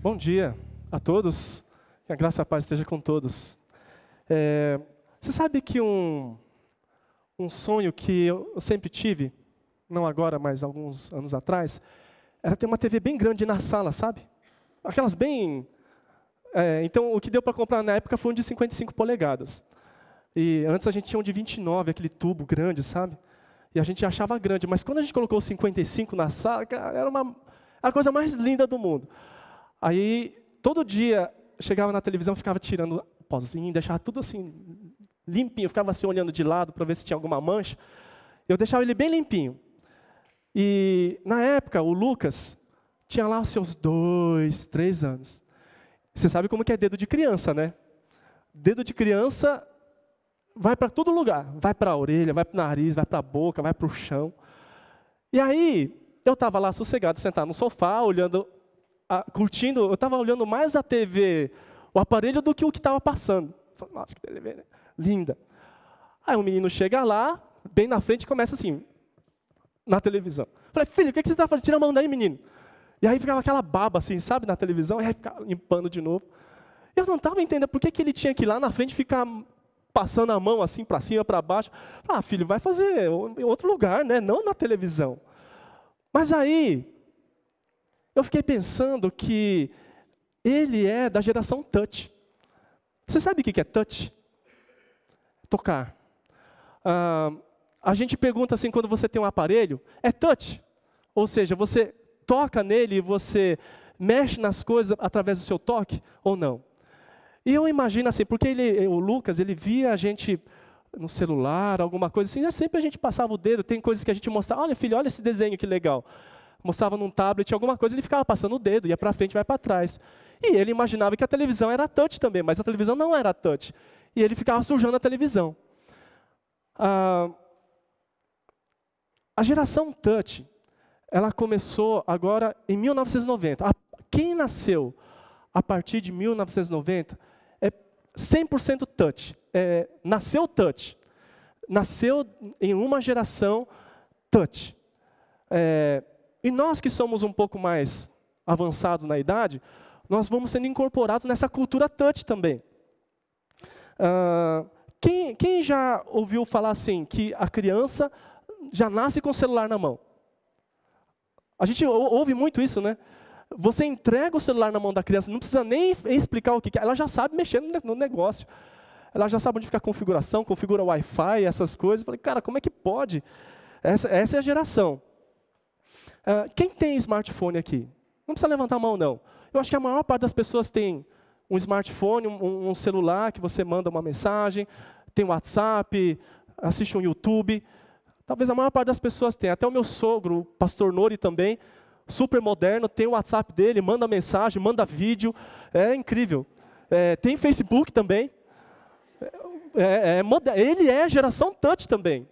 Bom dia a todos, que a graça e a paz esteja com todos. Você sabe que um sonho que eu sempre tive, não agora, mas alguns anos atrás, era ter uma TV bem grande na sala, sabe? Aquelas bem... então, o que deu para comprar na época foi um de 55 polegadas. E antes a gente tinha um de 29, aquele tubo grande, sabe? E a gente achava grande, mas quando a gente colocou o 55 na sala, cara, era a coisa mais linda do mundo. Aí, todo dia, chegava na televisão, ficava tirando o pozinho, deixava tudo assim, limpinho. Ficava assim, olhando de lado para ver se tinha alguma mancha. Eu deixava ele bem limpinho. E, na época, o Lucas tinha lá os seus 2, 3 anos. Você sabe como que é dedo de criança, né? Dedo de criança vai para todo lugar. Vai para a orelha, vai para o nariz, vai para a boca, vai para o chão. E aí, eu estava lá sossegado, sentado no sofá, olhando... curtindo, eu estava olhando mais a TV, o aparelho, do que o que estava passando. Falei, nossa, que TV, né? Linda. Aí o menino chega lá, bem na frente, e começa assim, na televisão. Falei, filho, o que você está fazendo? Tira a mão daí, menino. E aí ficava aquela baba assim, sabe, na televisão, e aí ficava limpando de novo. Eu não estava entendendo por que ele tinha que ir lá na frente ficar passando a mão assim, para cima, para baixo. Falei, filho, vai fazer em outro lugar, né? Não na televisão. Mas aí... eu fiquei pensando que ele é da geração touch. Você sabe o que é touch? Tocar. A gente pergunta assim, quando você tem um aparelho, é touch? Ou seja, você toca nele e você mexe nas coisas através do seu toque ou não? E eu imagino assim, porque o Lucas, ele via a gente no celular, alguma coisa assim, sempre a gente passava o dedo, tem coisas que a gente mostrava, olha filho, olha esse desenho que legal. Mostrava num tablet alguma coisa, ele ficava passando o dedo, ia para frente, vai para trás. E ele imaginava que a televisão era touch também, mas a televisão não era touch. E ele ficava sujando a televisão. A geração touch, ela começou agora em 1990. Quem nasceu a partir de 1990 é 100% touch. Nasceu touch. Nasceu em uma geração touch. E nós que somos um pouco mais avançados na idade, nós vamos sendo incorporados nessa cultura touch também. Quem já ouviu falar assim, que a criança já nasce com o celular na mão? A gente ouve muito isso, né? Você entrega o celular na mão da criança, não precisa nem explicar o que é, ela já sabe mexer no negócio. Ela já sabe onde fica a configuração, configura o Wi-Fi, essas coisas. Eu falei, cara, como é que pode? Essa é a geração. Quem tem smartphone aqui? Não precisa levantar a mão, não. Eu acho que a maior parte das pessoas tem um smartphone, um celular que você manda uma mensagem, tem WhatsApp, assiste um YouTube. Talvez a maior parte das pessoas tenha. Até o meu sogro, o pastor Nori também, super moderno, tem o WhatsApp dele, manda mensagem, manda vídeo. É incrível. Tem Facebook também. Ele é geração touch também.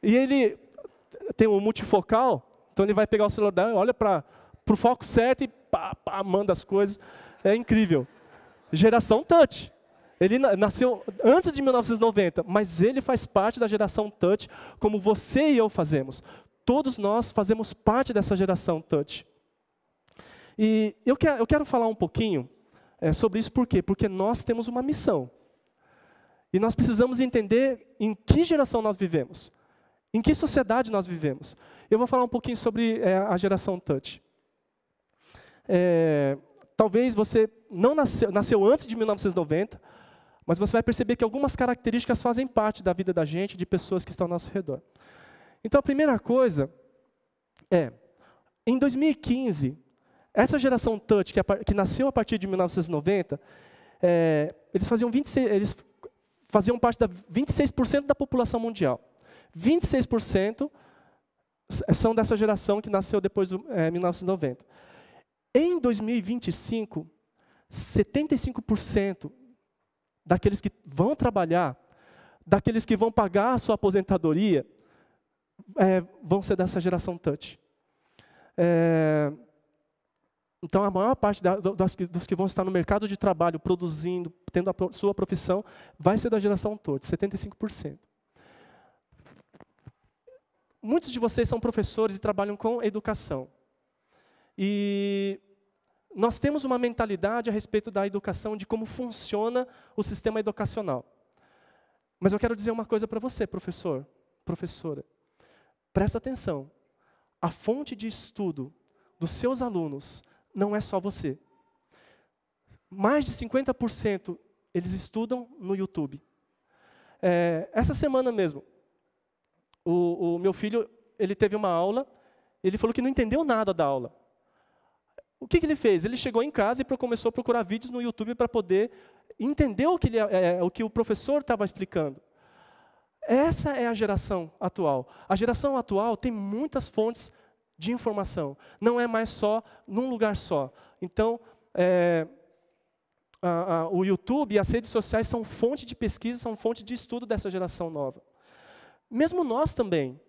E ele tem um multifocal. Então ele vai pegar o celular, olha para o foco certo e manda as coisas. É incrível. Geração touch. Ele nasceu antes de 1990, mas ele faz parte da geração touch, como você e eu fazemos. Todos nós fazemos parte dessa geração touch. E eu quero falar um pouquinho sobre isso, por quê? Porque nós temos uma missão. E nós precisamos entender em que geração nós vivemos. Em que sociedade nós vivemos. Eu vou falar um pouquinho sobre a geração touch. Talvez você não nasceu antes de 1990, mas você vai perceber que algumas características fazem parte da vida da gente, de pessoas que estão ao nosso redor. Então, a primeira coisa em 2015, essa geração touch, que nasceu a partir de 1990, eles faziam parte da 26% da população mundial. 26% são dessa geração que nasceu depois de 1990. Em 2025, 75% daqueles que vão trabalhar, daqueles que vão pagar a sua aposentadoria, vão ser dessa geração touch. Então, a maior parte dos que vão estar no mercado de trabalho, produzindo, tendo a sua profissão, vai ser da geração touch, 75%. Muitos de vocês são professores e trabalham com educação. E nós temos uma mentalidade a respeito da educação, de como funciona o sistema educacional. Mas eu quero dizer uma coisa para você, professor, professora. Presta atenção. A fonte de estudo dos seus alunos não é só você. Mais de 50% eles estudam no YouTube. Essa semana mesmo, o meu filho, ele teve uma aula, ele falou que não entendeu nada da aula. O que ele fez? Ele chegou em casa e começou a procurar vídeos no YouTube para poder entender o que o professor estava explicando. Essa é a geração atual. A geração atual tem muitas fontes de informação. Não é mais só num lugar só. Então, o YouTube e as redes sociais são fonte de pesquisa, são fonte de estudo dessa geração nova. Mesmo nós também.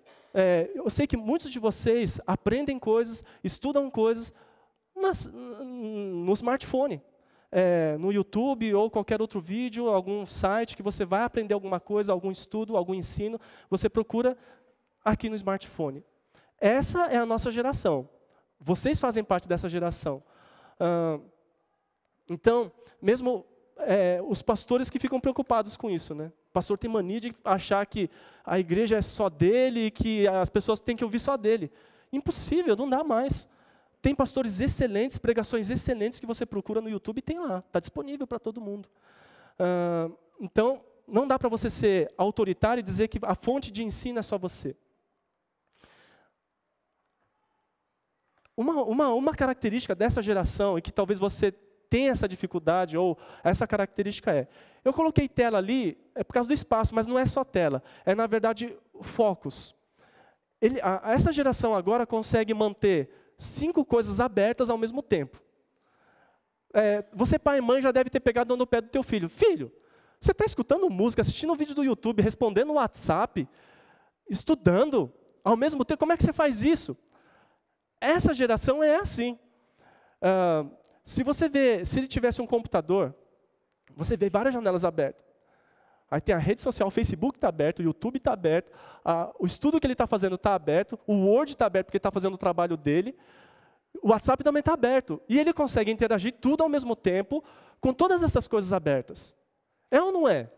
Eu sei que muitos de vocês aprendem coisas, estudam coisas no smartphone, no YouTube ou qualquer outro vídeo, algum site que você vai aprender alguma coisa, algum estudo, algum ensino, você procura aqui no smartphone. Essa é a nossa geração. Vocês fazem parte dessa geração. Então, mesmo os pastores que ficam preocupados com isso, né? O pastor tem mania de achar que a igreja é só dele e que as pessoas têm que ouvir só dele. Impossível, não dá mais. Tem pastores excelentes, pregações excelentes que você procura no YouTube e tem lá, está disponível para todo mundo. Então, não dá para você ser autoritário e dizer que a fonte de ensino é só você. Uma característica dessa geração, e que talvez você tenha essa dificuldade, ou essa característica eu coloquei tela ali, por causa do espaço, mas não é só tela, é na verdade focos. Essa geração agora consegue manter 5 coisas abertas ao mesmo tempo. Você, pai e mãe, já deve ter pegado no pé do teu filho. Filho, você está escutando música, assistindo um vídeo do YouTube, respondendo no WhatsApp, estudando ao mesmo tempo, como é que você faz isso? Essa geração é assim. Se ele tivesse um computador, você vê várias janelas abertas. Aí tem a rede social, o Facebook está aberto, o YouTube está aberto, o estudo que ele está fazendo está aberto, o Word está aberto porque ele está fazendo o trabalho dele, o WhatsApp também está aberto. E ele consegue interagir tudo ao mesmo tempo, com todas essas coisas abertas. É ou não é?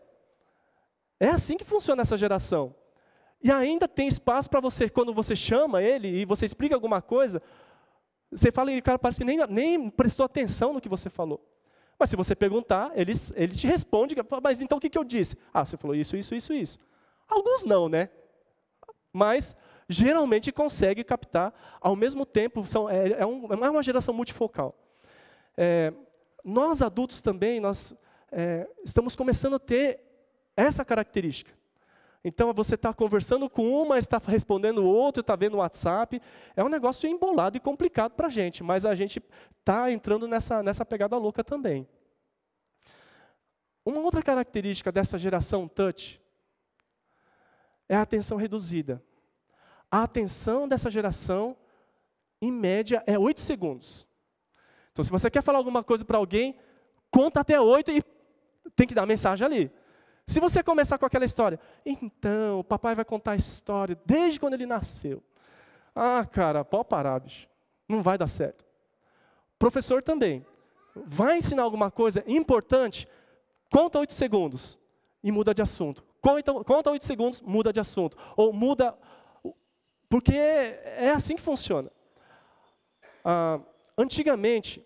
É assim que funciona essa geração. E ainda tem espaço para você, quando você chama ele e você explica alguma coisa, você fala e o cara parece que nem prestou atenção no que você falou. Mas se você perguntar, ele te responde, mas então o que eu disse? Você falou isso, isso, isso, isso. Alguns não, né? Mas geralmente consegue captar ao mesmo tempo, é uma geração multifocal. Nós adultos também, nós estamos começando a ter essa característica. Então você está conversando com uma, está respondendo o outro, está vendo o WhatsApp. É um negócio embolado e complicado para a gente, mas a gente está entrando nessa pegada louca também. Uma outra característica dessa geração touch é a atenção reduzida. A atenção dessa geração, em média, é 8 segundos. Então, se você quer falar alguma coisa para alguém, conta até 8 e tem que dar mensagem ali. Se você começar com aquela história, então, o papai vai contar a história desde quando ele nasceu. Cara, pode parar, bicho. Não vai dar certo. Professor também. Vai ensinar alguma coisa importante, conta 8 segundos e muda de assunto. Conta 8 segundos, muda de assunto. Ou muda, porque é assim que funciona. Antigamente,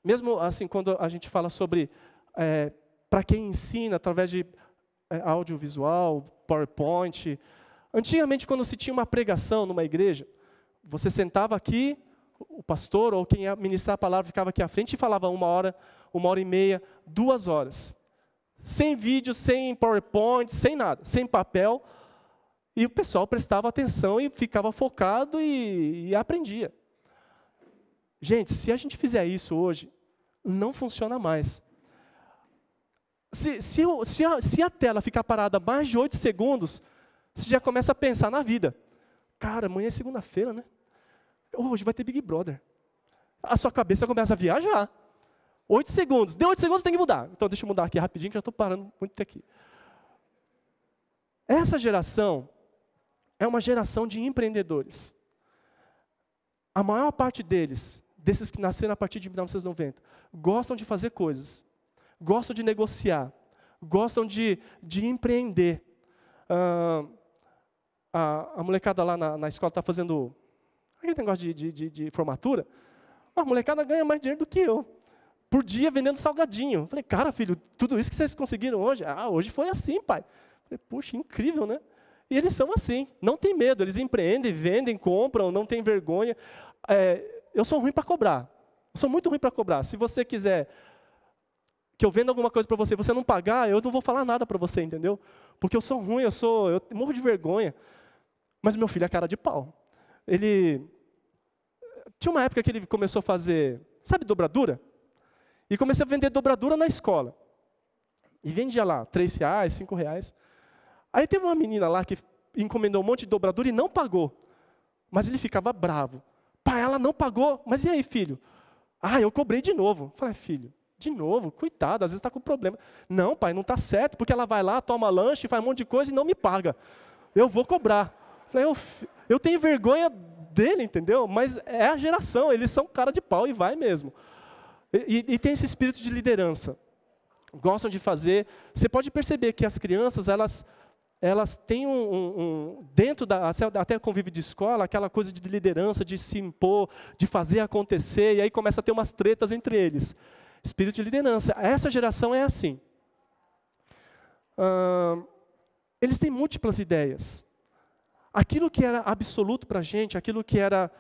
mesmo assim, quando a gente fala sobre para quem ensina através de audiovisual, PowerPoint. Antigamente, quando se tinha uma pregação numa igreja, você sentava aqui, o pastor ou quem ia ministrar a palavra ficava aqui à frente e falava 1 hora, 1h30, 2 horas. Sem vídeo, sem PowerPoint, sem nada, sem papel. E o pessoal prestava atenção e ficava focado e aprendia. Gente, se a gente fizer isso hoje, não funciona mais. Se a tela ficar parada mais de 8 segundos, você já começa a pensar na vida. Cara, amanhã é segunda-feira, né? Hoje vai ter Big Brother. A sua cabeça começa a viajar. 8 segundos. Deu 8 segundos, tem que mudar. Então, deixa eu mudar aqui rapidinho, que já estou parando muito aqui. Essa geração é uma geração de empreendedores. A maior parte deles desses que nasceram a partir de 1990, gostam de fazer coisas, gostam de negociar, gostam de empreender. A molecada lá na escola está fazendo aquele negócio de formatura. A molecada ganha mais dinheiro do que eu. Por dia vendendo salgadinho. Eu falei, cara, filho, tudo isso que vocês conseguiram hoje? Hoje foi assim, pai. Eu falei, puxa, incrível, né? E eles são assim, não tem medo. Eles empreendem, vendem, compram, não tem vergonha. Eu sou ruim para cobrar. Eu sou muito ruim para cobrar. Se você quiser que eu venda alguma coisa para você, você não pagar, eu não vou falar nada para você, entendeu? Porque eu sou ruim, eu morro de vergonha. Mas meu filho é cara de pau. Tinha uma época que ele começou a fazer, sabe, dobradura? E comecei a vender dobradura na escola. E vendia lá, R$3, R$5. Aí teve uma menina lá que encomendou um monte de dobradura e não pagou. Mas ele ficava bravo. Pai, ela não pagou. Mas e aí, filho? Eu cobrei de novo. Falei, filho, de novo? Cuidado, às vezes está com problema. Não, pai, não está certo, porque ela vai lá, toma lanche, faz um monte de coisa e não me paga. Eu vou cobrar. Falei, eu tenho vergonha dele, entendeu? Mas é a geração, eles são cara de pau e vai mesmo. E tem esse espírito de liderança. Gostam de fazer. Você pode perceber que as crianças, elas têm dentro até convívio de escola, aquela coisa de liderança, de se impor, de fazer acontecer, e aí começa a ter umas tretas entre eles. Espírito de liderança. Essa geração é assim. Eles têm múltiplas ideias. Aquilo que era absoluto para a gente, aquilo que era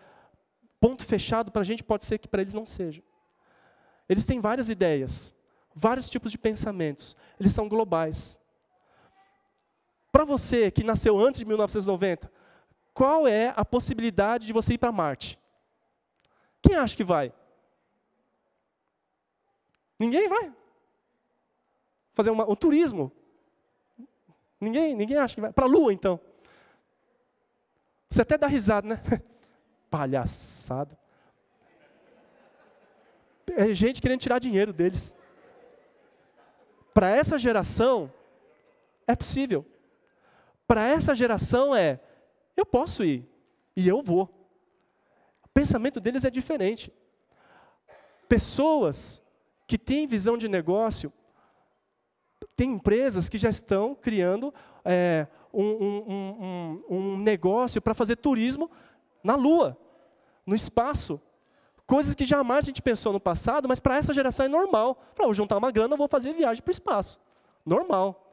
ponto fechado para a gente, pode ser que para eles não seja. Eles têm várias ideias, vários tipos de pensamentos. Eles são globais. Para você que nasceu antes de 1990, qual é a possibilidade de você ir para Marte? Quem acha que vai? Ninguém vai. Fazer um turismo. Ninguém acha que vai. Para a Lua, então. Você até dá risada, né? Palhaçada. É gente querendo tirar dinheiro deles. Para essa geração, é possível. Para essa geração eu posso ir, e eu vou. O pensamento deles é diferente. Pessoas que têm visão de negócio, tem empresas que já estão criando um negócio para fazer turismo na Lua, no espaço. Coisas que jamais a gente pensou no passado, mas para essa geração é normal. Vou juntar uma grana, vou fazer viagem para o espaço. Normal.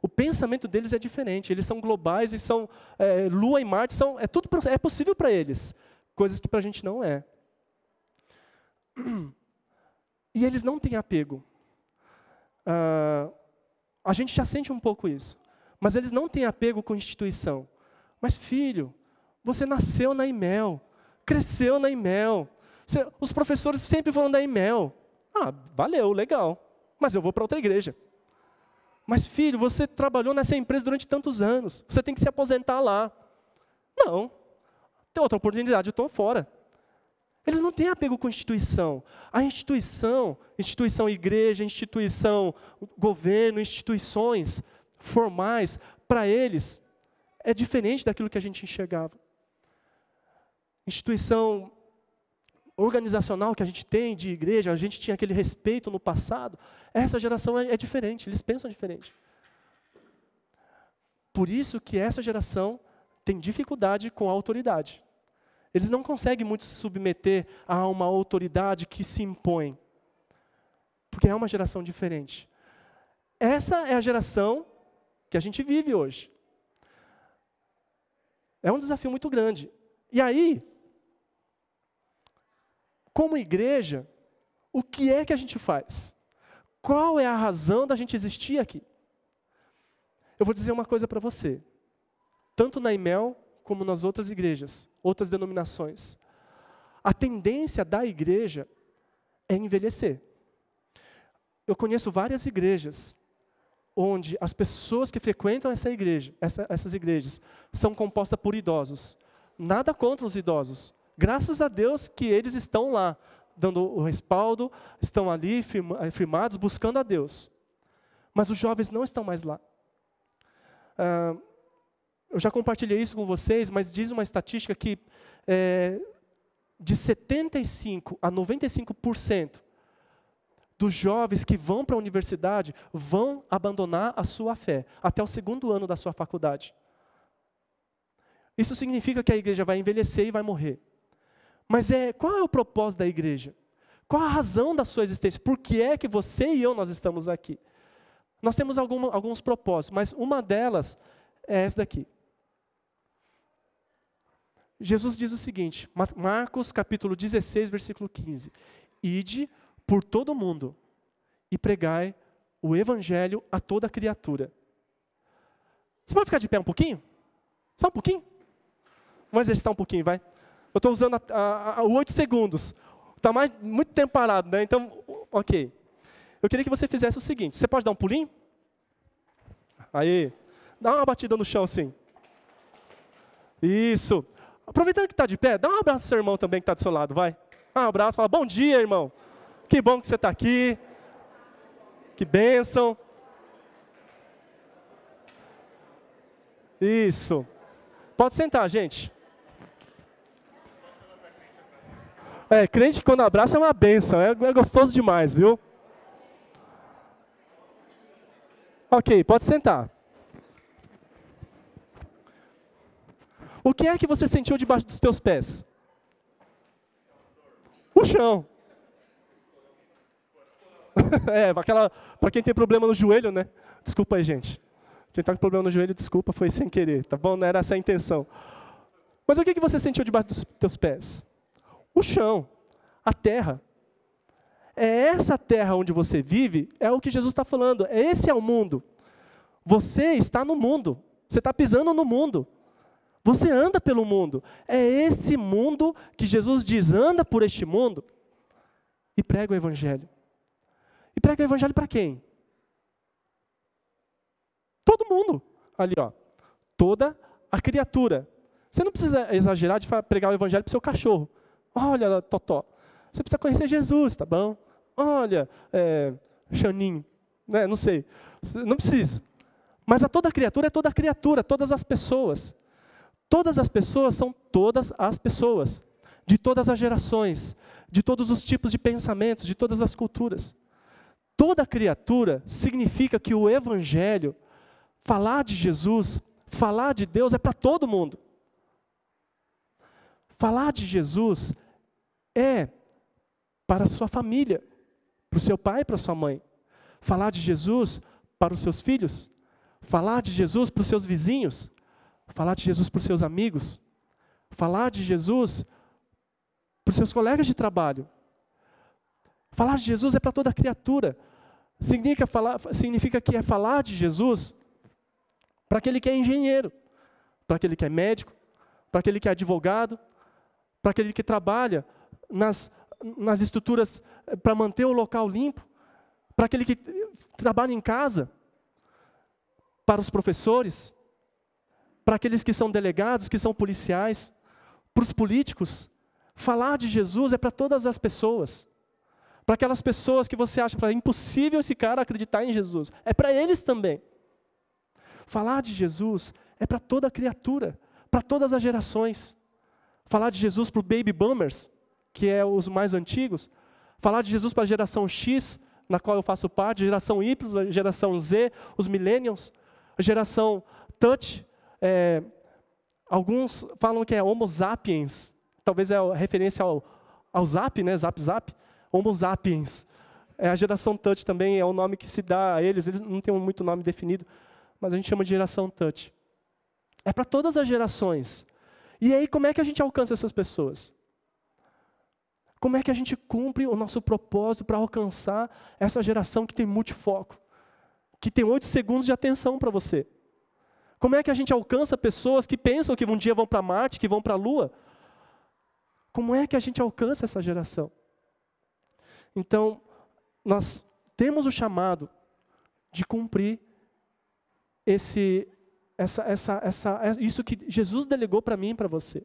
O pensamento deles é diferente. Eles são globais e são Lua e Marte, tudo é possível para eles. Coisas que para a gente não é. E eles não têm apego. A gente já sente um pouco isso. Mas eles não têm apego com instituição. Mas filho, você nasceu na IMEL, cresceu na IMEL. Os professores sempre falam da IMEL. Valeu, legal. Mas eu vou para outra igreja. Mas filho, você trabalhou nessa empresa durante tantos anos. Você tem que se aposentar lá. Não. Tem outra oportunidade, eu estou fora. Eles não têm apego com instituição. A instituição igreja, instituição governo, instituições formais, para eles, é diferente daquilo que a gente enxergava. Instituição organizacional que a gente tem de igreja, a gente tinha aquele respeito no passado, essa geração é diferente, eles pensam diferente. Por isso que essa geração tem dificuldade com a autoridade. Eles não conseguem muito se submeter a uma autoridade que se impõe, porque é uma geração diferente. Essa é a geração que a gente vive hoje. É um desafio muito grande. E aí, como igreja, o que é que a gente faz? Qual é a razão da gente existir aqui? Eu vou dizer uma coisa para você. Tanto na IMEL, como nas outras igrejas, outras denominações. A tendência da igreja é envelhecer. Eu conheço várias igrejas onde as pessoas que frequentam essas igrejas, são compostas por idosos. Nada contra os idosos. Graças a Deus que eles estão lá, dando o respaldo, estão ali firmados, buscando a Deus. Mas os jovens não estão mais lá. Eu já compartilhei isso com vocês, mas diz uma estatística que de 75% a 95% dos jovens que vão para a universidade vão abandonar a sua fé até o 2º ano da sua faculdade. Isso significa que a igreja vai envelhecer e vai morrer. Mas qual é o propósito da igreja? Qual a razão da sua existência? Por que é que você e eu nós estamos aqui? Nós temos alguns propósitos, mas uma delas é essa daqui. Jesus diz o seguinte, Marcos capítulo 16, versículo 15. Ide por todo o mundo e pregai o evangelho a toda criatura. Você pode ficar de pé um pouquinho? Só um pouquinho? Vamos exercitar um pouquinho, vai. Eu estou usando 8 segundos. Está muito tempo parado, né? Então, ok. Eu queria que você fizesse o seguinte. Você pode dar um pulinho? Aí. Dá uma batida no chão assim. Isso. Aproveitando que está de pé, dá um abraço ao seu irmão também que está do seu lado, vai. Dá um abraço, fala, bom dia, irmão. Que bom que você está aqui. Que bênção. Isso. Pode sentar, gente. Crente quando abraça é uma bênção, é gostoso demais, viu? Ok, pode sentar. O que é que você sentiu debaixo dos teus pés? O chão. Para quem tem problema no joelho, né? Desculpa aí, gente. Quem está com problema no joelho, desculpa, foi sem querer, tá bom? Não era essa a intenção. Mas o que você sentiu debaixo dos teus pés? O chão, a terra. É essa terra onde você vive, é o que Jesus está falando. Esse é o mundo. Você está no mundo. Você está pisando no mundo. Você anda pelo mundo. É esse mundo que Jesus diz, anda por este mundo e prega o evangelho. E prega o evangelho para quem? Todo mundo. Ali, ó. Toda a criatura. Você não precisa exagerar de pregar o evangelho para o seu cachorro. Olha, Totó. Você precisa conhecer Jesus, tá bom? Olha, Xaninho. Né? Não sei. Não precisa. Mas a toda criatura é toda criatura, todas as pessoas. Todas as pessoas são todas as pessoas. De todas as gerações. De todos os tipos de pensamentos, de todas as culturas. Toda criatura significa que o evangelho, falar de Jesus, falar de Deus é para todo mundo. Falar de Jesus é para a sua família, para o seu pai e para a sua mãe. Falar de Jesus para os seus filhos. Falar de Jesus para os seus vizinhos. Falar de Jesus para os seus amigos. Falar de Jesus para os seus colegas de trabalho. Falar de Jesus é para toda criatura. Significa que é falar de Jesus para aquele que é engenheiro, para aquele que é médico, para aquele que é advogado, para aquele que trabalha nas estruturas para manter o local limpo, para aquele que trabalha em casa, para os professores, para aqueles que são delegados, que são policiais, para os políticos. Falar de Jesus é para todas as pessoas. Para aquelas pessoas que você acha que é impossível esse cara acreditar em Jesus. É para eles também. Falar de Jesus é para toda criatura, para todas as gerações. Falar de Jesus para os baby boomers, que é os mais antigos. Falar de Jesus para a geração X, na qual eu faço parte, geração Y, a geração Z, os millennials, a geração touch. Alguns falam que é homo sapiens, talvez é referência ao zap, né? Zap. Homo sapiens. A geração touch também é o nome que se dá a eles não têm muito nome definido, mas a gente chama de geração touch. É para todas as gerações. E aí, como é que a gente alcança essas pessoas? Como é que a gente cumpre o nosso propósito para alcançar essa geração que tem multifoco? Que tem 8 segundos de atenção para você? Como é que a gente alcança pessoas que pensam que um dia vão para Marte, que vão para a Lua? Como é que a gente alcança essa geração? Então, nós temos o chamado de cumprir isso que Jesus delegou para mim e para você.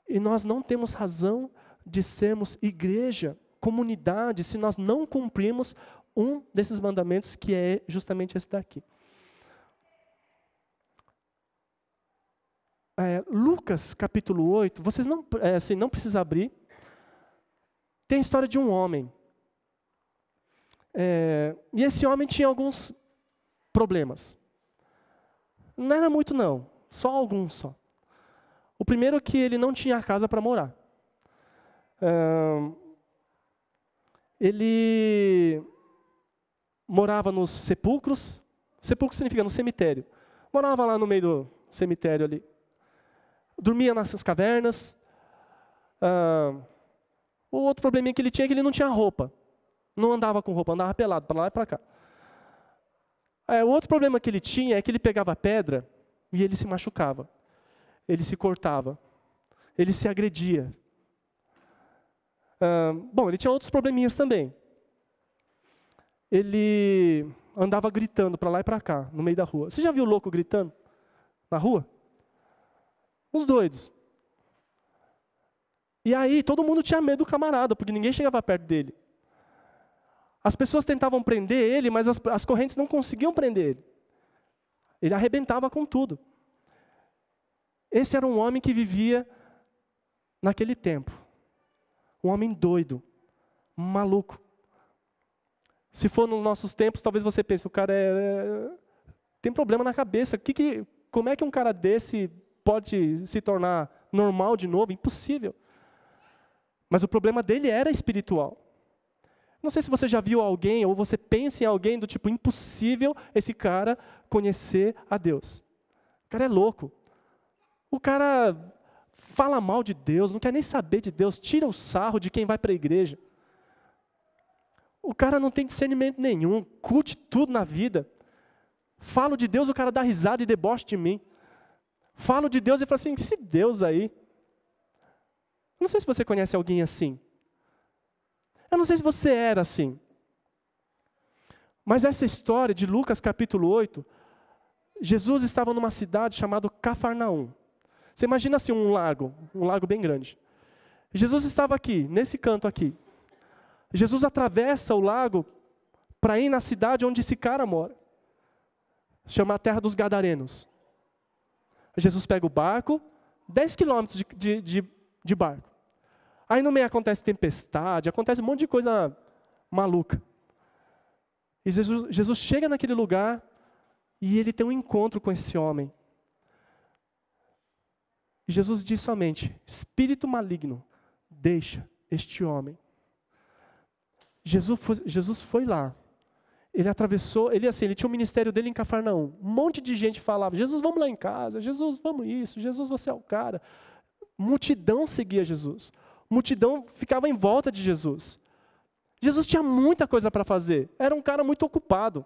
E nós não temos razão de sermos igreja, comunidade, se nós não cumprirmos um desses mandamentos, que é justamente esse daqui. Lucas capítulo 8, vocês não precisam abrir. Tem a história de um homem. E esse homem tinha alguns problemas. Não era muito não, só alguns só. O primeiro é que ele não tinha casa para morar. Ele morava nos sepulcros. Sepulcro significa no cemitério. Morava lá no meio do cemitério ali. Dormia nessas cavernas. O outro probleminha que ele tinha é que ele não tinha roupa. Não andava com roupa, andava pelado, para lá e para cá. O outro problema que ele tinha é que ele pegava pedra e ele se machucava. Ele se cortava. Ele se agredia. Ele tinha outros probleminhas também. Ele andava gritando para lá e para cá, no meio da rua. Você já viu louco gritando na rua? Uns doidos. E aí todo mundo tinha medo do camarada, porque ninguém chegava perto dele. As pessoas tentavam prender ele, mas as correntes não conseguiam prender ele. Ele arrebentava com tudo. Esse era um homem que vivia naquele tempo. Um homem doido, maluco. Se for nos nossos tempos, talvez você pense, o cara tem problema na cabeça. Como é que um cara desse pode se tornar normal de novo? Impossível. Mas o problema dele era espiritual. Não sei se você já viu alguém, ou você pensa em alguém do tipo, impossível esse cara conhecer a Deus. O cara é louco. O cara fala mal de Deus, não quer nem saber de Deus, tira o sarro de quem vai para a igreja. O cara não tem discernimento nenhum, curte tudo na vida. Falo de Deus, o cara dá risada e debocha de mim. Falo de Deus e fala assim, esse Deus aí. Não sei se você conhece alguém assim. Eu não sei se você era assim. Mas essa história de Lucas capítulo 8, Jesus estava numa cidade chamada Cafarnaum. Você imagina assim um lago bem grande. Jesus estava aqui, nesse canto aqui. Jesus atravessa o lago para ir na cidade onde esse cara mora. Chama a terra dos Gadarenos. Jesus pega o barco, 10 quilômetros de barco. Aí no meio acontece tempestade, acontece um monte de coisa maluca. E Jesus chega naquele lugar e ele tem um encontro com esse homem. E Jesus diz somente, espírito maligno, deixa este homem. Jesus foi lá. Ele atravessou, ele tinha o ministério dele em Cafarnaum. Um monte de gente falava, Jesus, vamos lá em casa, Jesus, vamos isso, Jesus, você é o cara. Multidão seguia Jesus. Multidão ficava em volta de Jesus. Jesus tinha muita coisa para fazer. Era um cara muito ocupado.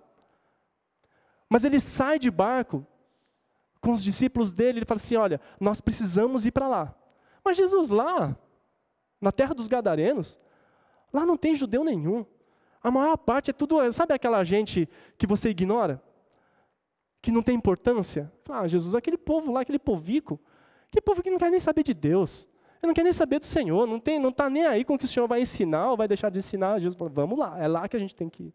Mas ele sai de barco com os discípulos dele, ele fala assim, olha, nós precisamos ir para lá. Mas Jesus, lá, na terra dos Gadarenos, lá não tem judeu nenhum. A maior parte é tudo, sabe aquela gente que você ignora? Que não tem importância? Jesus, aquele povo lá, aquele povico, que povo que não quer nem saber de Deus. Ele não quer nem saber do Senhor, não está nem aí com o que o Senhor vai ensinar ou vai deixar de ensinar. Jesus fala, vamos lá, é lá que a gente tem que ir.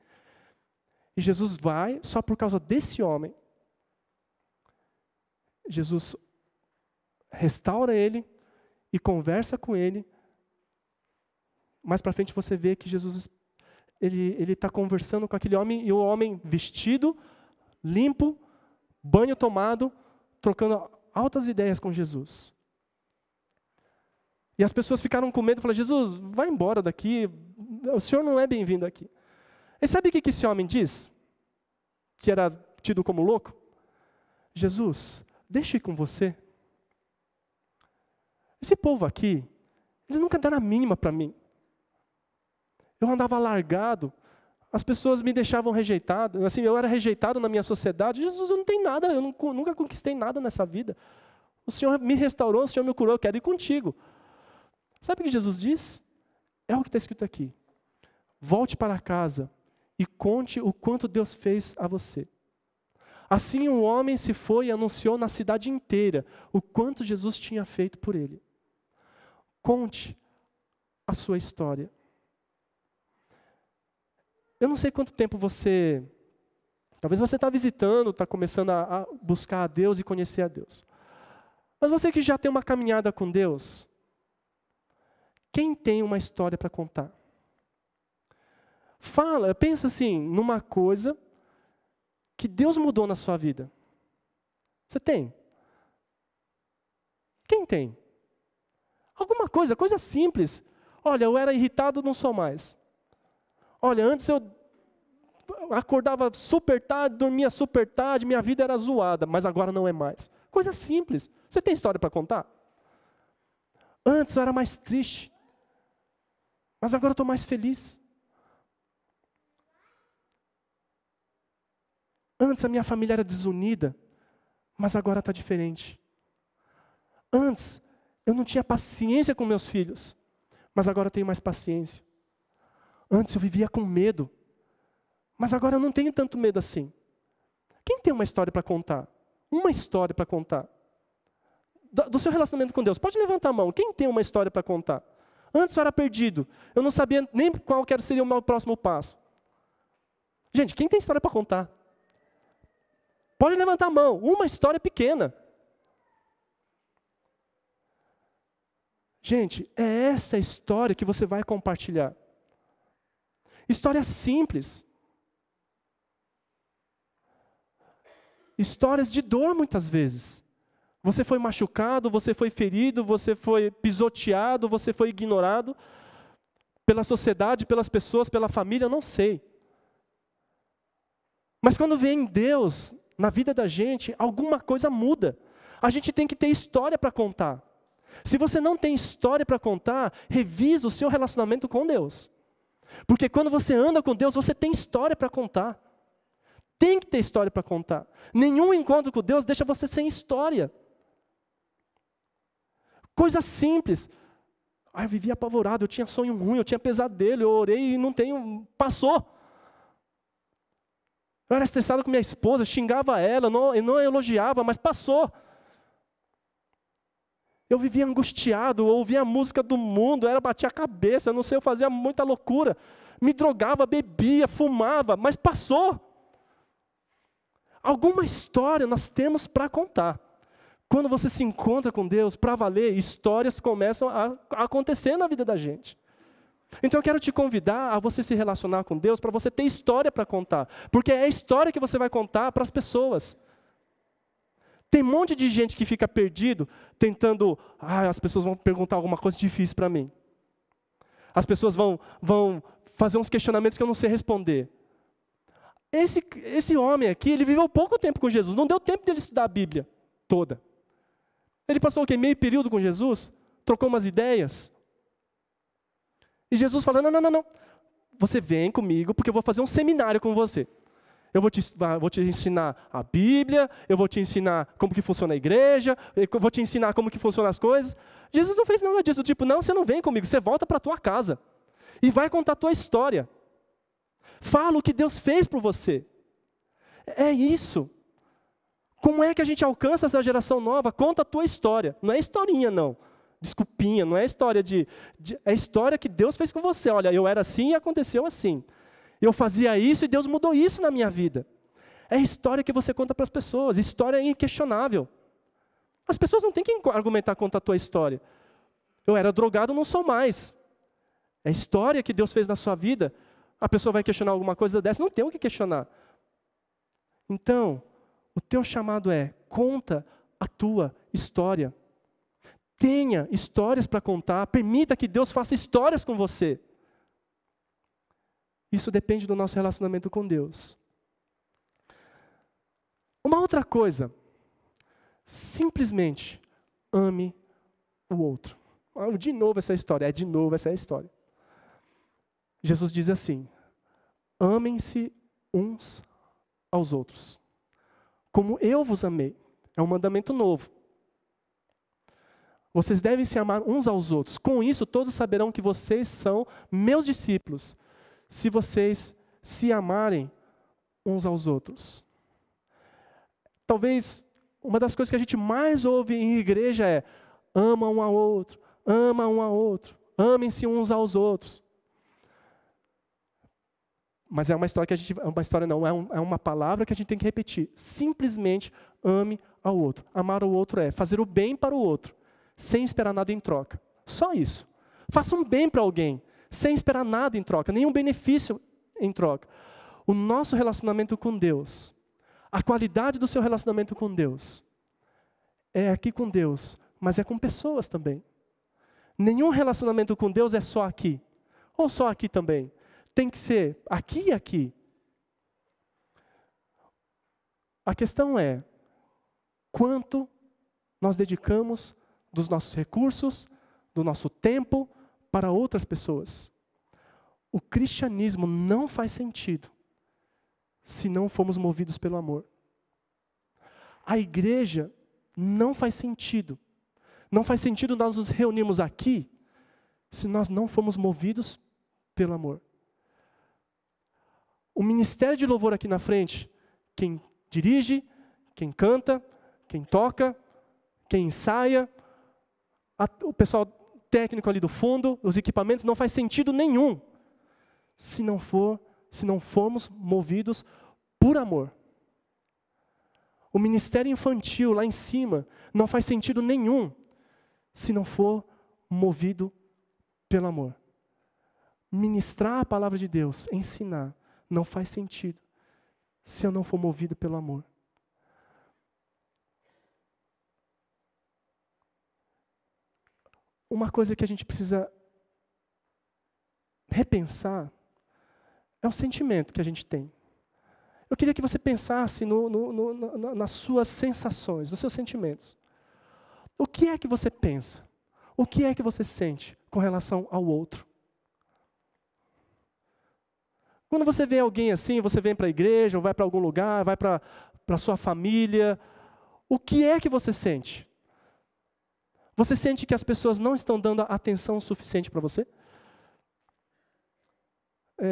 E Jesus vai só por causa desse homem. Jesus restaura ele e conversa com ele. Mais para frente você vê que Jesus ele está conversando com aquele homem, e o homem vestido, limpo, banho tomado, trocando altas ideias com Jesus. E as pessoas ficaram com medo, falaram, Jesus, vai embora daqui, o senhor não é bem-vindo aqui. E sabe o que esse homem diz? Que era tido como louco? Jesus, deixa eu ir com você. Esse povo aqui, eles nunca deram a mínima para mim. Eu andava largado, as pessoas me deixavam rejeitado, assim, eu era rejeitado na minha sociedade. Jesus, eu não tenho nada, eu nunca conquistei nada nessa vida. O Senhor me restaurou, o Senhor me curou, eu quero ir contigo. Sabe o que Jesus diz? É o que está escrito aqui. Volte para casa e conte o quanto Deus fez a você. Assim o homem se foi e anunciou na cidade inteira o quanto Jesus tinha feito por ele. Conte a sua história. Eu não sei quanto tempo talvez você está visitando, está começando a buscar a Deus e conhecer a Deus. Mas você que já tem uma caminhada com Deus, quem tem uma história para contar? Pensa assim, numa coisa que Deus mudou na sua vida. Você tem? Quem tem? Alguma coisa simples. Olha, eu era irritado, não sou mais. Olha, antes eu acordava super tarde, dormia super tarde, minha vida era zoada, mas agora não é mais. Coisa simples. Você tem história para contar? Antes eu era mais triste, mas agora eu estou mais feliz. Antes a minha família era desunida, mas agora está diferente. Antes eu não tinha paciência com meus filhos, mas agora eu tenho mais paciência. Antes eu vivia com medo, mas agora eu não tenho tanto medo assim. Quem tem uma história para contar? Uma história para contar. Do seu relacionamento com Deus. Pode levantar a mão. Quem tem uma história para contar? Antes eu era perdido. Eu não sabia nem qual seria o meu próximo passo. Gente, quem tem história para contar? Pode levantar a mão. Uma história pequena. Gente, é essa história que você vai compartilhar. História simples. Histórias de dor muitas vezes. Você foi machucado, você foi ferido, você foi pisoteado, você foi ignorado pela sociedade, pelas pessoas, pela família, eu não sei. Mas quando vem Deus na vida da gente, alguma coisa muda. A gente tem que ter história para contar. Se você não tem história para contar, revisa o seu relacionamento com Deus. Porque quando você anda com Deus, você tem história para contar. Tem que ter história para contar. Nenhum encontro com Deus deixa você sem história. Coisa simples. Eu vivia apavorado, eu tinha sonho ruim, eu tinha pesadelo, eu orei e não tenho... Passou. Eu era estressado com minha esposa, xingava ela, eu não elogiava, mas passou. Eu vivia angustiado, eu ouvia a música do mundo, batia a cabeça, eu não sei, eu fazia muita loucura. Me drogava, bebia, fumava, mas passou. Alguma história nós temos para contar. Quando você se encontra com Deus, para valer, histórias começam a acontecer na vida da gente. Então eu quero te convidar a você se relacionar com Deus para você ter história para contar. Porque é a história que você vai contar para as pessoas. Tem um monte de gente que fica perdido, tentando... as pessoas vão perguntar alguma coisa difícil para mim. As pessoas vão fazer uns questionamentos que eu não sei responder. Esse homem aqui, ele viveu pouco tempo com Jesus. Não deu tempo dele estudar a Bíblia toda. Ele passou o quê? Meio período com Jesus? Trocou umas ideias? E Jesus falando, não. Você vem comigo porque eu vou fazer um seminário com você. Eu vou te ensinar a Bíblia, eu vou te ensinar como que funciona a igreja, eu vou te ensinar como que funcionam as coisas. Jesus não fez nada disso, tipo, não, você não vem comigo, você volta para a tua casa. E vai contar a tua história. Fala o que Deus fez por você. É isso. Como é que a gente alcança essa geração nova? Conta a tua história. Não é historinha, não. Desculpinha, não é história é história que Deus fez com você. Olha, eu era assim e aconteceu assim. Eu fazia isso e Deus mudou isso na minha vida. É história que você conta para as pessoas. História inquestionável. As pessoas não têm que argumentar contra a tua história. Eu era drogado, não sou mais. É história que Deus fez na sua vida. A pessoa vai questionar alguma coisa dessa? Não tem o que questionar. Então, o teu chamado conta a tua história. Tenha histórias para contar. Permita que Deus faça histórias com você. Isso depende do nosso relacionamento com Deus. Uma outra coisa. Simplesmente ame o outro. De novo essa história. De novo essa história. Jesus diz assim: amem-se uns aos outros, como eu vos amei. É um mandamento novo. Vocês devem se amar uns aos outros. Com isso, todos saberão que vocês são meus discípulos, se vocês se amarem uns aos outros. Talvez uma das coisas que a gente mais ouve em igreja é: ama um ao outro, ama um ao outro, amem-se uns aos outros. Mas é uma história que é uma palavra que a gente tem que repetir. Simplesmente ame ao outro. Amar o outro é fazer o bem para o outro, sem esperar nada em troca. Só isso. Faça um bem para alguém, sem esperar nada em troca, nenhum benefício em troca. O nosso relacionamento com Deus, a qualidade do seu relacionamento com Deus, é aqui com Deus, mas é com pessoas também. Nenhum relacionamento com Deus é só aqui, ou só aqui também. Tem que ser aqui e aqui. A questão é, quanto nós dedicamos dos nossos recursos, do nosso tempo, para outras pessoas. O cristianismo não faz sentido se não formos movidos pelo amor. A igreja não faz sentido. Não faz sentido nós nos reunirmos aqui se nós não formos movidos pelo amor. O ministério de louvor aqui na frente, quem dirige, quem canta, quem toca, quem ensaia, o pessoal técnico ali do fundo, os equipamentos, não faz sentido nenhum se não formos movidos por amor. O ministério infantil lá em cima não faz sentido nenhum se não for movido pelo amor. Ministrar a palavra de Deus, ensinar, não faz sentido se eu não for movido pelo amor. Uma coisa que a gente precisa repensar é o sentimento que a gente tem. Eu queria que você pensasse nas suas sensações, nos seus sentimentos. O que é que você pensa? O que é que você sente com relação ao outro? Quando você vê alguém assim, você vem para a igreja, ou vai para algum lugar, vai para a sua família, o que é que você sente? Você sente que as pessoas não estão dando atenção suficiente para você?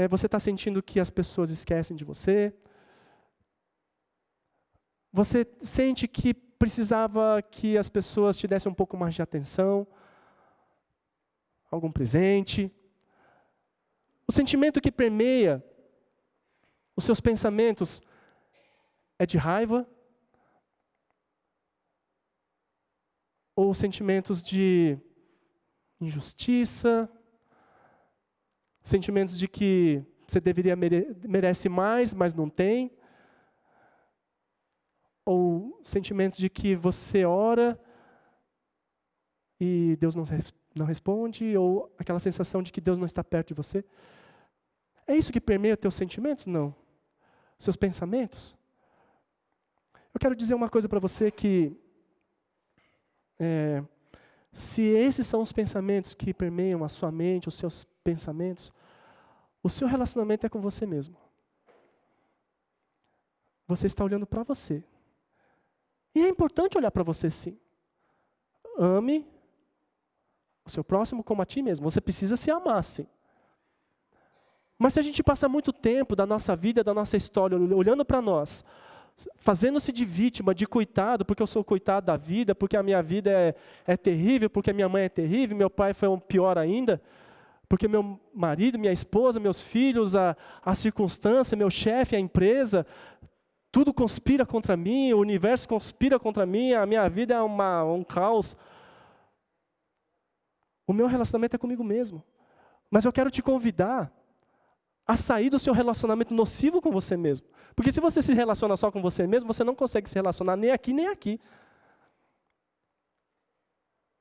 Você está sentindo que as pessoas esquecem de você? Você sente que precisava que as pessoas te dessem um pouco mais de atenção? Algum presente? O sentimento que permeia os seus pensamentos é de raiva? Ou sentimentos de injustiça? Sentimentos de que você merece mais, mas não tem? Ou sentimentos de que você ora e Deus não responde? Ou aquela sensação de que Deus não está perto de você? É isso que permeia os teus sentimentos? Não. Seus pensamentos? Eu quero dizer uma coisa para você que se esses são os pensamentos que permeiam a sua mente, os seus pensamentos, o seu relacionamento é com você mesmo. Você está olhando para você. E é importante olhar para você, sim. Ame o seu próximo como a ti mesmo. Você precisa se amar, sim. Mas se a gente passa muito tempo da nossa vida, da nossa história, olhando para nós, fazendo-se de vítima, de coitado, porque eu sou coitado da vida, porque a minha vida é terrível, porque a minha mãe é terrível, meu pai foi um pior ainda, porque meu marido, minha esposa, meus filhos, a circunstância, meu chefe, a empresa, tudo conspira contra mim, o universo conspira contra mim, a minha vida é um caos. O meu relacionamento é comigo mesmo. Mas eu quero te convidar a sair do seu relacionamento nocivo com você mesmo. Porque se você se relaciona só com você mesmo, você não consegue se relacionar nem aqui, nem aqui.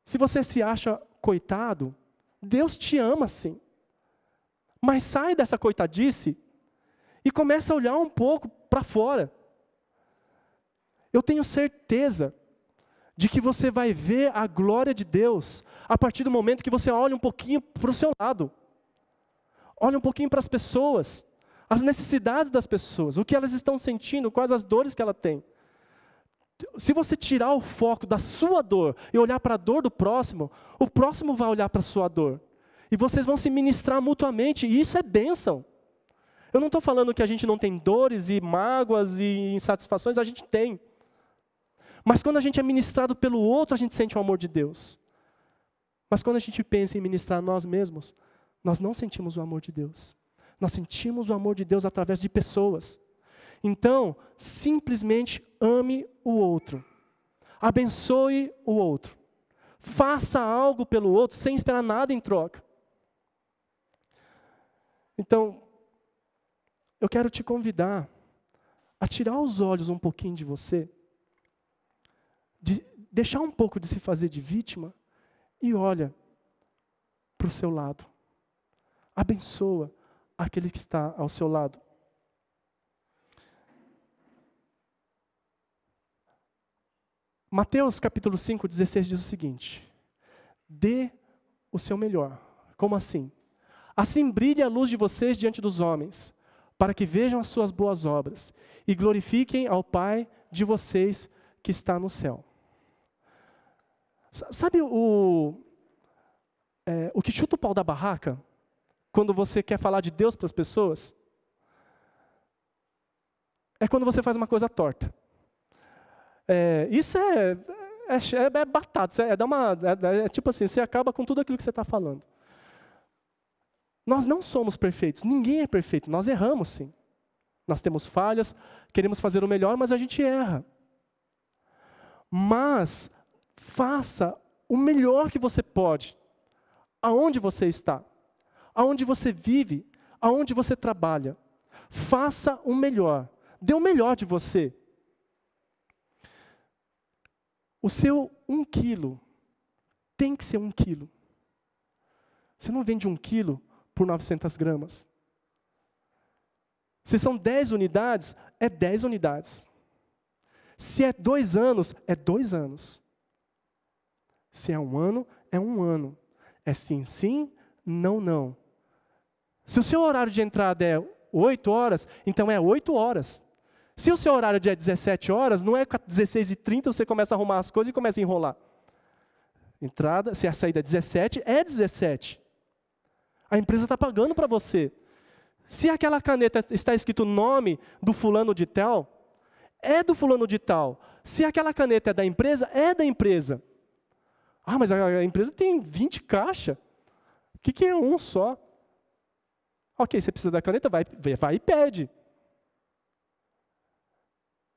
Se você se acha coitado, Deus te ama sim. Mas sai dessa coitadice e começa a olhar um pouco para fora. Eu tenho certeza de que você vai ver a glória de Deus a partir do momento que você olha um pouquinho para o seu lado. Olha um pouquinho para as pessoas, as necessidades das pessoas, o que elas estão sentindo, quais as dores que ela tem. Se você tirar o foco da sua dor e olhar para a dor do próximo, o próximo vai olhar para a sua dor. E vocês vão se ministrar mutuamente, e isso é bênção. Eu não estou falando que a gente não tem dores e mágoas e insatisfações, a gente tem. Mas quando a gente é ministrado pelo outro, a gente sente o amor de Deus. Mas quando a gente pensa em ministrar nós mesmos, nós não sentimos o amor de Deus. Nós sentimos o amor de Deus através de pessoas. Então, simplesmente ame o outro. Abençoe o outro. Faça algo pelo outro sem esperar nada em troca. Então, eu quero te convidar a tirar os olhos um pouquinho de você, de deixar um pouco de se fazer de vítima e olha para o seu lado. Abençoa aquele que está ao seu lado. Mateus capítulo 5, 16 diz o seguinte: dê o seu melhor. Como assim? Assim brilhe a luz de vocês diante dos homens, para que vejam as suas boas obras e glorifiquem ao Pai de vocês que está no céu. Sabe o que chuta o pau da barraca? Quando você quer falar de Deus para as pessoas? É quando você faz uma coisa torta. Isso é batata, é tipo assim, você acaba com tudo aquilo que você está falando. Nós não somos perfeitos, ninguém é perfeito, nós erramos sim. Nós temos falhas, queremos fazer o melhor, mas a gente erra. Mas faça o melhor que você pode, aonde você está, aonde você vive, aonde você trabalha. Faça o melhor, dê o melhor de você. O seu 1 quilo tem que ser 1 quilo. Você não vende 1 quilo por 900 gramas. Se são 10 unidades, é 10 unidades. Se é 2 anos, é 2 anos. Se é 1 ano, é 1 ano. É sim, sim, não, não. Se o seu horário de entrada é 8 horas, então é 8 horas. Se o seu horário é 17 horas, não é 16h30, você começa a arrumar as coisas e começa a enrolar. Entrada, se a saída é 17, é 17. A empresa está pagando para você. Se aquela caneta está escrito o nome do fulano de tal, é do fulano de tal. Se aquela caneta é da empresa, é da empresa. Ah, mas a empresa tem 20 caixas. O que é um só? Ok, você precisa da caneta, vai e pede.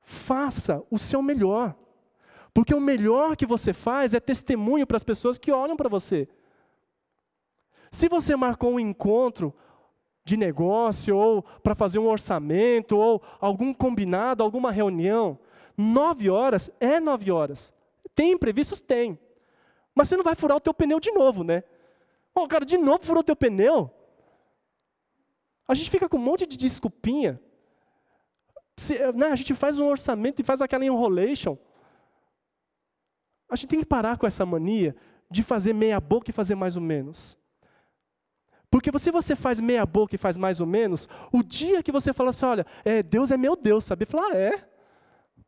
Faça o seu melhor. Porque o melhor que você faz é testemunho para as pessoas que olham para você. Se você marcou um encontro de negócio, ou para fazer um orçamento, ou algum combinado, alguma reunião, 9 horas é 9 horas. Tem imprevistos? Tem. Mas você não vai furar o teu pneu de novo, né? Ô, cara, de novo furou o teu pneu? A gente fica com um monte de desculpinha. A gente faz um orçamento e faz aquela enrolation. A gente tem que parar com essa mania de fazer meia boca e fazer mais ou menos. Porque se você faz meia boca e faz mais ou menos, o dia que você fala assim, olha, Deus é meu Deus, sabe? Falar,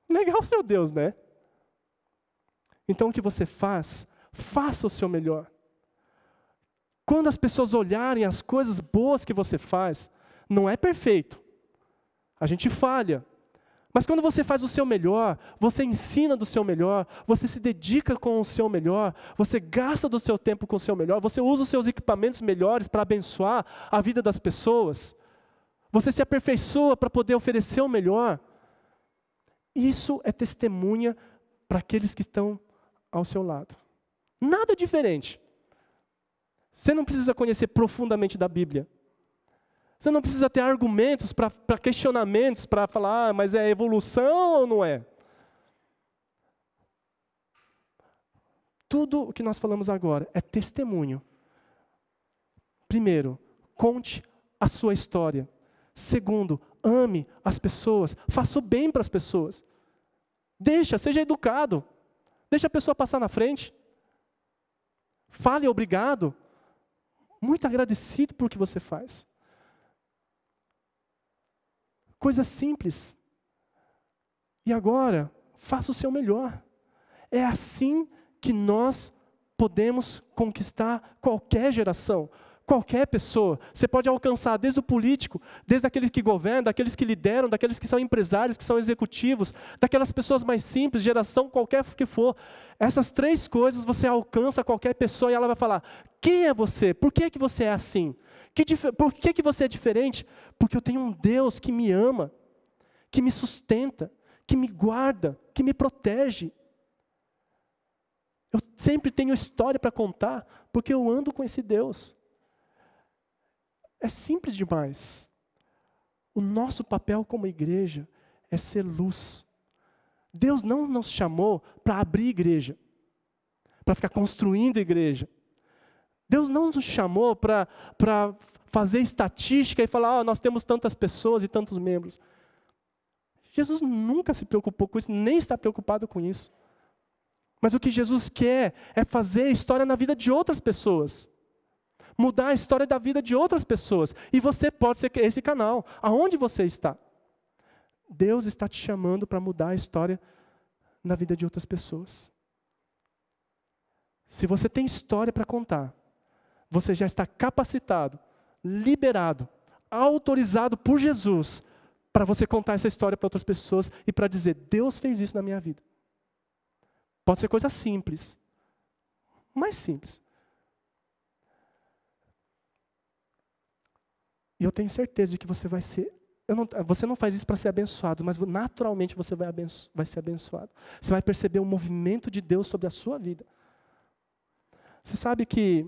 legal seu Deus, né? Então o que você faz, faça o seu melhor. Quando as pessoas olharem as coisas boas que você faz, não é perfeito. A gente falha. Mas quando você faz o seu melhor, você ensina do seu melhor, você se dedica com o seu melhor, você gasta do seu tempo com o seu melhor, você usa os seus equipamentos melhores para abençoar a vida das pessoas, você se aperfeiçoa para poder oferecer o melhor. Isso é testemunha para aqueles que estão ao seu lado. Nada diferente. Você não precisa conhecer profundamente da Bíblia. Você não precisa ter argumentos para questionamentos, para falar, mas é evolução ou não é? Tudo o que nós falamos agora é testemunho. Primeiro, conte a sua história. Segundo, ame as pessoas, faça o bem para as pessoas. Seja educado. Deixa a pessoa passar na frente. Fale obrigado. Muito agradecido por que você faz. Coisa simples. E agora, faça o seu melhor. É assim que nós podemos conquistar qualquer geração, qualquer pessoa. Você pode alcançar desde o político, desde aqueles que governam, daqueles que lideram, daqueles que são empresários, que são executivos, daquelas pessoas mais simples, geração qualquer que for. Essas 3 coisas você alcança qualquer pessoa e ela vai falar, quem é você? Por que você é assim? Por que você é diferente? Porque eu tenho um Deus que me ama, que me sustenta, que me guarda, que me protege. Eu sempre tenho história para contar, porque eu ando com esse Deus. É simples demais. O nosso papel como igreja é ser luz. Deus não nos chamou para abrir igreja, para ficar construindo igreja. Deus não nos chamou para fazer estatística e falar, nós temos tantas pessoas e tantos membros. Jesus nunca se preocupou com isso, nem está preocupado com isso. Mas o que Jesus quer é fazer a história na vida de outras pessoas. Mudar a história da vida de outras pessoas. E você pode ser esse canal. Aonde você está? Deus está te chamando para mudar a história na vida de outras pessoas. Se você tem história para contar, você já está capacitado, liberado, autorizado por Jesus para você contar essa história para outras pessoas e para dizer, Deus fez isso na minha vida. Pode ser coisa simples, mais simples. E eu tenho certeza de que você vai ser... você não faz isso para ser abençoado, mas naturalmente você vai ser abençoado. Você vai perceber o movimento de Deus sobre a sua vida. Você sabe que...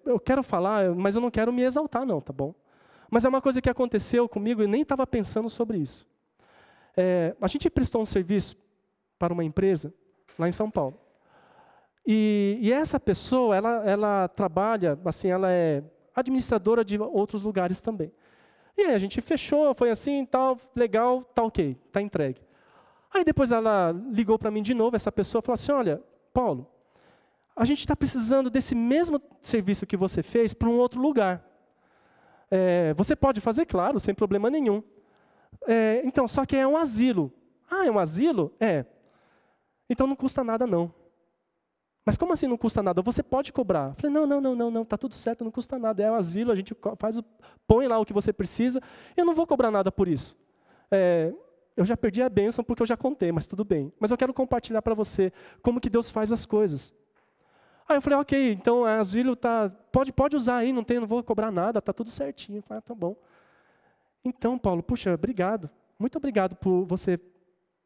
eu quero falar, mas eu não quero me exaltar não, tá bom? Mas é uma coisa que aconteceu comigo e eu nem estava pensando sobre isso. A gente prestou um serviço para uma empresa lá em São Paulo. E essa pessoa, ela trabalha, assim, ela é administradora de outros lugares também. E aí a gente fechou, foi assim, tal, legal, tá ok, tá entregue. Aí depois ela ligou para mim de novo, essa pessoa falou assim, olha, Paulo, a gente está precisando desse mesmo serviço que você fez para um outro lugar. Você pode fazer? Claro, sem problema nenhum. Então, só que é um asilo. Ah, é um asilo? Então não custa nada não. Mas como assim não custa nada? Você pode cobrar. Eu falei, não, tá tudo certo, não custa nada. É um asilo, a gente põe lá o que você precisa, eu não vou cobrar nada por isso. Eu já perdi a bênção porque eu já contei, mas tudo bem. Mas eu quero compartilhar para você como que Deus faz as coisas. Aí eu falei, ok, então asilo pode usar aí, não vou cobrar nada, tá tudo certinho. Eu falei, tá bom. Então, Paulo, puxa, obrigado. Muito obrigado por você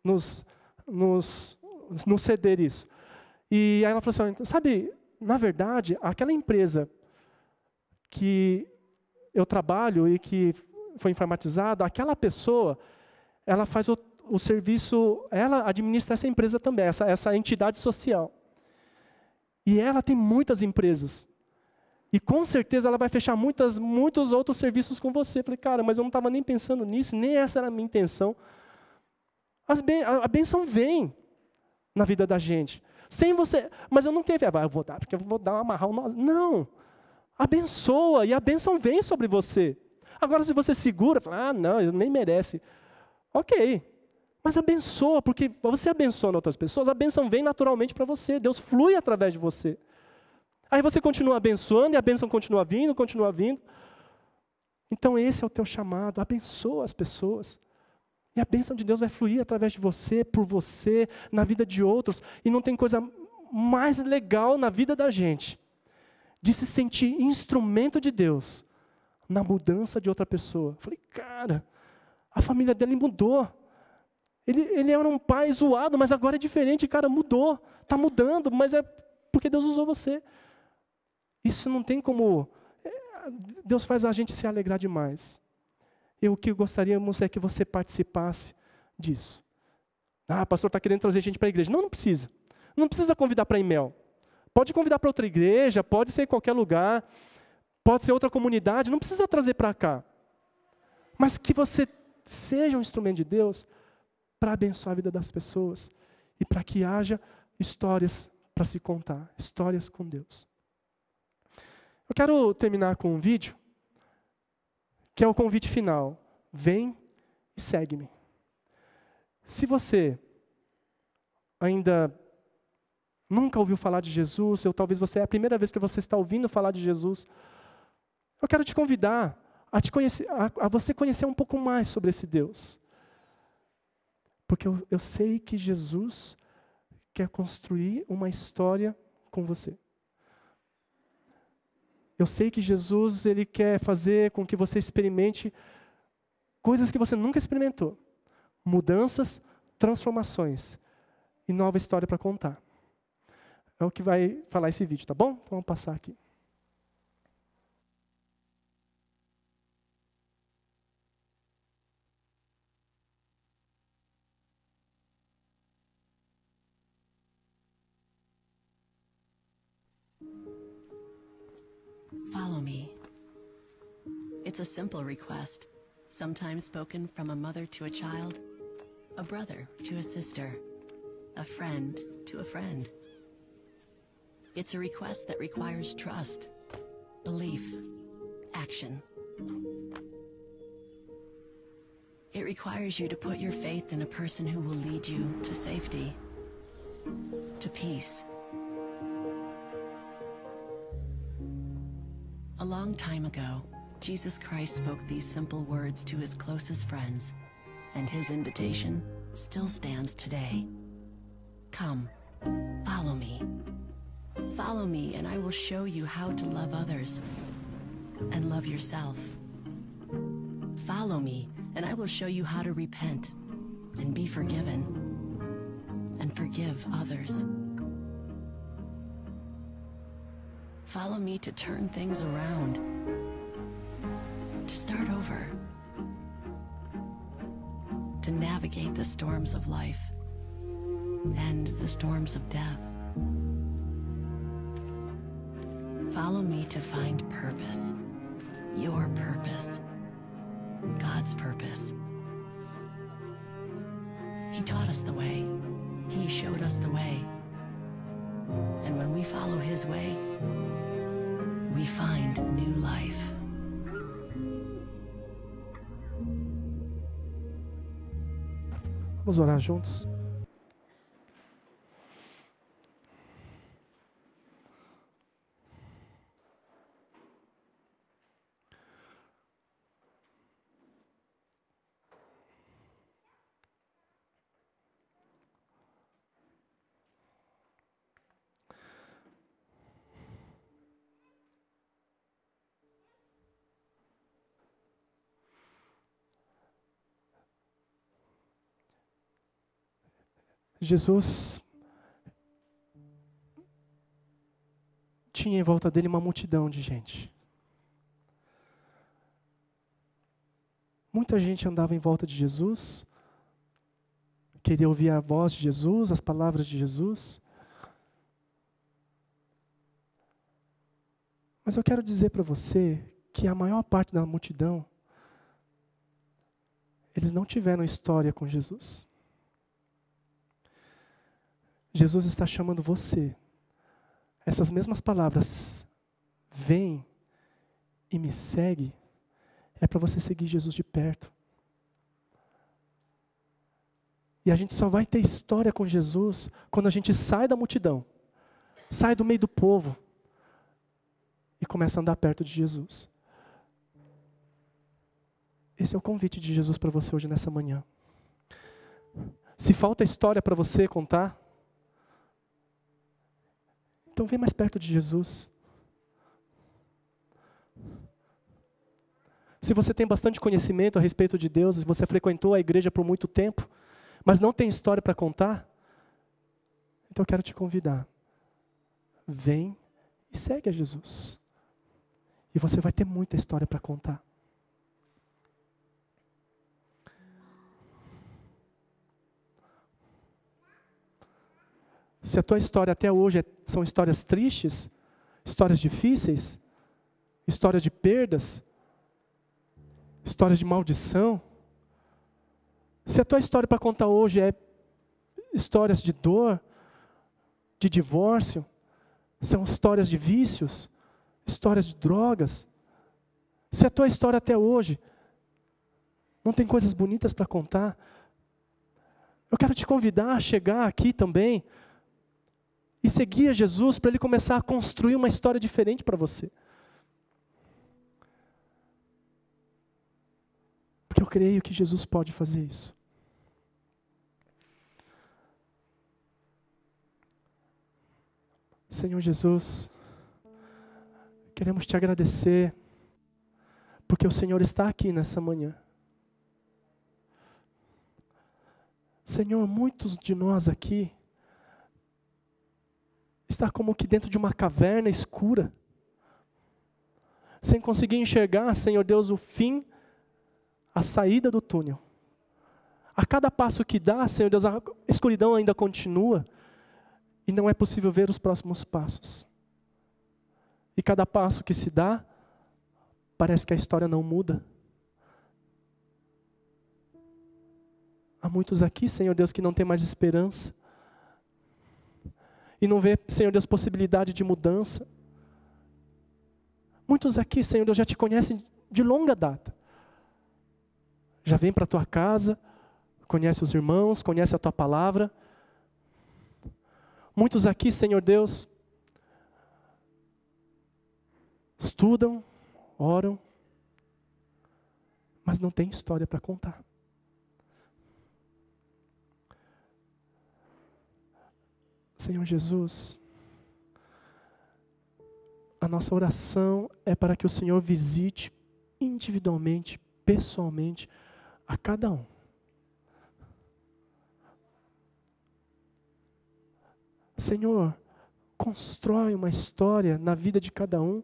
nos ceder isso. E aí ela falou assim, sabe, na verdade, aquela empresa que eu trabalho e que foi informatizada, aquela pessoa, ela faz o serviço, ela administra essa empresa também, essa entidade social. E ela tem muitas empresas. E com certeza ela vai fechar muitos outros serviços com você. Eu falei, cara, mas eu não estava nem pensando nisso, nem essa era a minha intenção. A bênção vem na vida da gente. Sem você, mas eu não tenho, eu vou dar, porque eu vou dar amarrar o nó. Não, abençoa e a bênção vem sobre você. Agora se você segura, fala, não, ele nem merece. Ok, mas abençoa, porque você abençoa outras pessoas, a bênção vem naturalmente para você, Deus flui através de você. Aí você continua abençoando e a bênção continua vindo. Então esse é o teu chamado, abençoa as pessoas. E a bênção de Deus vai fluir através de você, por você, na vida de outros. E não tem coisa mais legal na vida da gente de se sentir instrumento de Deus na mudança de outra pessoa. Falei, cara, a família dele mudou. Ele era um pai zoado, mas agora é diferente, cara, mudou. Está mudando, mas é porque Deus usou você. Isso não tem como... Deus faz a gente se alegrar demais. E o que gostaríamos é que você participasse disso. Ah, pastor está querendo trazer gente para a igreja. Não precisa. Não precisa convidar para Imel. Pode convidar para outra igreja, pode ser em qualquer lugar, pode ser outra comunidade, não precisa trazer para cá. Mas que você seja um instrumento de Deus para abençoar a vida das pessoas e para que haja histórias para se contar, histórias com Deus. Eu quero terminar com um vídeo que é o convite final. Vem e segue-me. Se você ainda nunca ouviu falar de Jesus, ou talvez é a primeira vez que você está ouvindo falar de Jesus, eu quero te convidar a você conhecer um pouco mais sobre esse Deus. Porque eu sei que Jesus quer construir uma história com você. Eu sei que Jesus, Ele quer fazer com que você experimente coisas que você nunca experimentou. Mudanças, transformações e nova história para contar. É o que vai falar esse vídeo, tá bom? Então vamos passar aqui. Follow me. It's a simple request, sometimes spoken from a mother to a child, a brother to a sister, a friend to a friend. It's a request that requires trust, belief, action. It requires you to put your faith in a person who will lead you to safety, to peace. A long time ago, Jesus Christ spoke these simple words to his closest friends, and his invitation still stands today. Come, follow me. Follow me, and I will show you how to love others and love yourself. Follow me, and I will show you how to repent and be forgiven and forgive others. Follow me to turn things around, to start over, to navigate the storms of life and the storms of death. Follow me to find purpose, your purpose, God's purpose. He taught us the way. He showed us the way. And when we follow his way, we find new life. Vamos orar juntos? Jesus tinha em volta dele uma multidão de gente. Muita gente andava em volta de Jesus, queria ouvir a voz de Jesus, as palavras de Jesus. Mas eu quero dizer para você que a maior parte da multidão, eles não tiveram história com Jesus. Jesus está chamando você. Essas mesmas palavras, vem e me segue, é para você seguir Jesus de perto. E a gente só vai ter história com Jesus quando a gente sai da multidão, sai do meio do povo e começa a andar perto de Jesus. Esse é o convite de Jesus para você hoje nessa manhã. Se falta história para você contar, então vem mais perto de Jesus. Se você tem bastante conhecimento a respeito de Deus, e você frequentou a igreja por muito tempo, mas não tem história para contar, então eu quero te convidar. Vem e segue a Jesus. E você vai ter muita história para contar. Se a tua história até hoje são histórias tristes, histórias difíceis, histórias de perdas, histórias de maldição, se a tua história para contar hoje é histórias de dor, de divórcio, são histórias de vícios, histórias de drogas, se a tua história até hoje não tem coisas bonitas para contar, eu quero te convidar a chegar aqui também e seguir a Jesus para Ele começar a construir uma história diferente para você. Porque eu creio que Jesus pode fazer isso. Senhor Jesus, Queremos te agradecer, porque o Senhor está aqui nessa manhã. Senhor, muitos de nós aqui está como que dentro de uma caverna escura, sem conseguir enxergar, Senhor Deus, o fim, a saída do túnel. A cada passo que dá, Senhor Deus, a escuridão ainda continua e não é possível ver os próximos passos. E cada passo que se dá, parece que a história não muda. Há muitos aqui, Senhor Deus, que não tem mais esperança. E não vê, Senhor Deus, possibilidade de mudança. Muitos aqui, Senhor Deus, já te conhecem de longa data. Já vem para a tua casa, conhece os irmãos, conhece a tua palavra. Muitos aqui, Senhor Deus, estudam, oram, mas não tem história para contar. Senhor Jesus, a nossa oração é para que o Senhor visite individualmente, pessoalmente, a cada um. Senhor, constrói uma história na vida de cada um,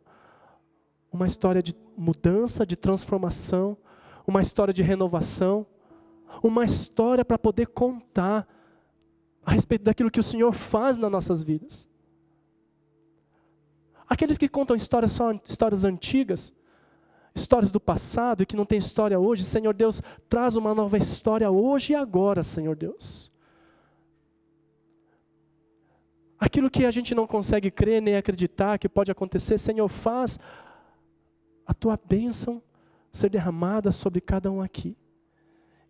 uma história de mudança, de transformação, uma história de renovação, uma história para poder contar a respeito daquilo que o Senhor faz nas nossas vidas. Aqueles que contam histórias só histórias antigas, histórias do passado e que não tem história hoje, Senhor Deus, traz uma nova história hoje e agora, Senhor Deus. Aquilo que a gente não consegue crer nem acreditar que pode acontecer, Senhor, faz a tua bênção ser derramada sobre cada um aqui.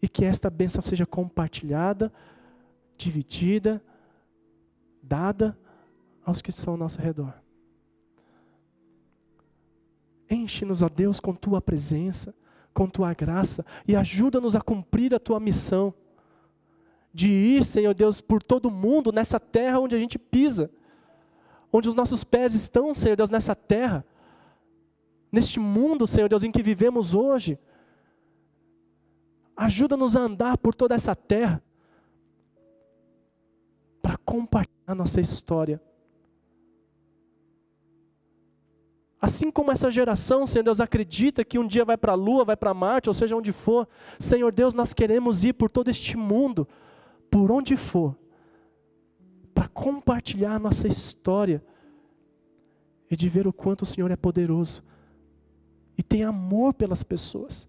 E que esta bênção seja compartilhada, dividida, dada aos que estão ao nosso redor. Enche-nos, ó Deus, com tua presença, com tua graça e ajuda-nos a cumprir a tua missão de ir, Senhor Deus, por todo o mundo, nessa terra onde a gente pisa, onde os nossos pés estão, Senhor Deus, nessa terra, neste mundo, Senhor Deus, em que vivemos hoje. Ajuda-nos a andar por toda essa terra, para compartilhar a nossa história. Assim como essa geração, Senhor Deus, acredita que um dia vai para a Lua, vai para Marte, ou seja, onde for, Senhor Deus, nós queremos ir por todo este mundo, por onde for, para compartilhar a nossa história e de ver o quanto o Senhor é poderoso e tem amor pelas pessoas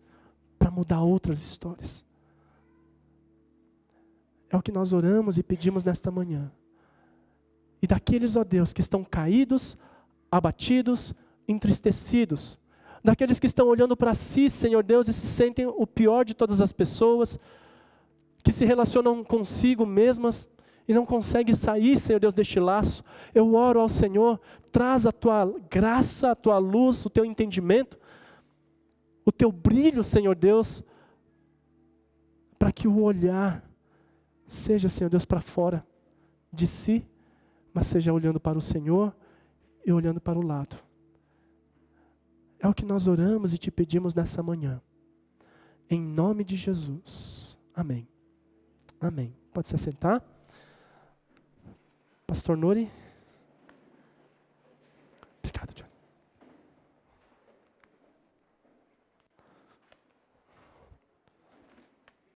para mudar outras histórias. É o que nós oramos e pedimos nesta manhã. E daqueles, ó Deus, que estão caídos, abatidos, entristecidos, daqueles que estão olhando para si, Senhor Deus, e se sentem o pior de todas as pessoas, que se relacionam consigo mesmas e não conseguem sair, Senhor Deus, deste laço. Eu oro ao Senhor, traz a tua graça, a tua luz, o teu entendimento, o teu brilho, Senhor Deus, para que o olhar seja, Senhor Deus, para fora de si, mas seja olhando para o Senhor e olhando para o lado. É o que nós oramos e te pedimos nessa manhã. Em nome de Jesus. Amém. Amém. Pode se assentar. Pastor Nori.